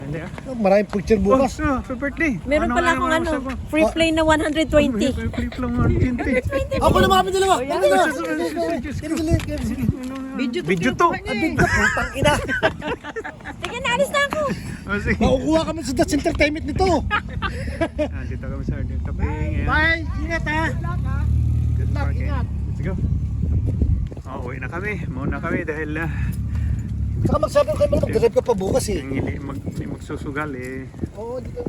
Hindi ah. Maraming picture bukas. Oh, happy birthday. Meron pala akong free play na 120. Free flow 120. Ako na mga dalawa. Video to. Putang ina. Sige, naalis na ako. Oh, sige. Makukuha kami sa Dutch Entertainment nito. Dito kami sa taping. Bye. Ingat ha. Good luck, ingat. Let's go. Uwi na kami. Muna kami dahil Saka magsabi ko kayo mag-drive ka pa bukas eh. hindi magsusugal eh. Oo, dito.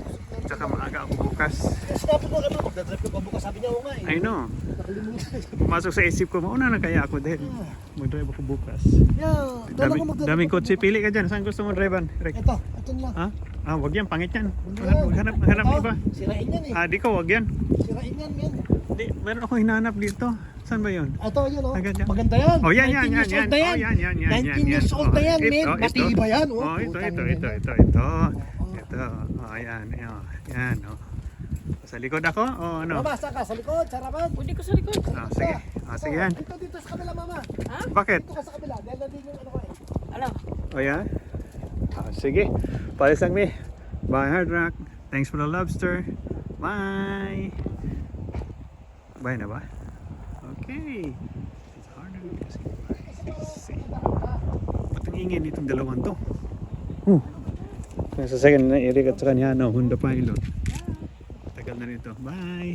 Tsaka maaga ako bukas. Sinabi ko kayo mag-drive ka pa bukas. Sabi niya, oo nga eh. I know. Nakalimutan. Pumasok sa isip ko, mauna na kaya ako dahil mag-drive ako bukas. Yeah. Kala ko mag-drive. Daming kotse, pili ka dyan. Saan gusto mo drivean? Ito lang. Ha? Wag yan, pangit yan. Yan. Hanap iba. Sirain yan eh. Di ko, wag yan. Sirain yan, yan. Di, meron ako hinahanap dito. Saan ba yun? Ito, yun oh. Agad yan. Maganda yan. Oh, yan. 19 years old na yan. Oh, yan. 19 years old na yan, men. Matibay yan. Oh, ito. Putang Ito. Oh, yan. Yan, oh. Sa likod ako? Oh, ano? Mama, saka sa likod, sarapan. Pwede ko sa likod. Sige. Sige yan. Dito sa kabila, mama. Bakit? Dito ka sa kabila. Dahil na din yung ano ko eh. Ano? Oh, yan? Sige. Palisang mi. Bye, Hard Rock. Thanks for the lobster. Bye. Bye na ba? Okay. It's harder to see. Ba't ang ingin itong dalawang to? Sa second na Eric at sa kanya, Honda Pilot. Tagal na nito. Bye!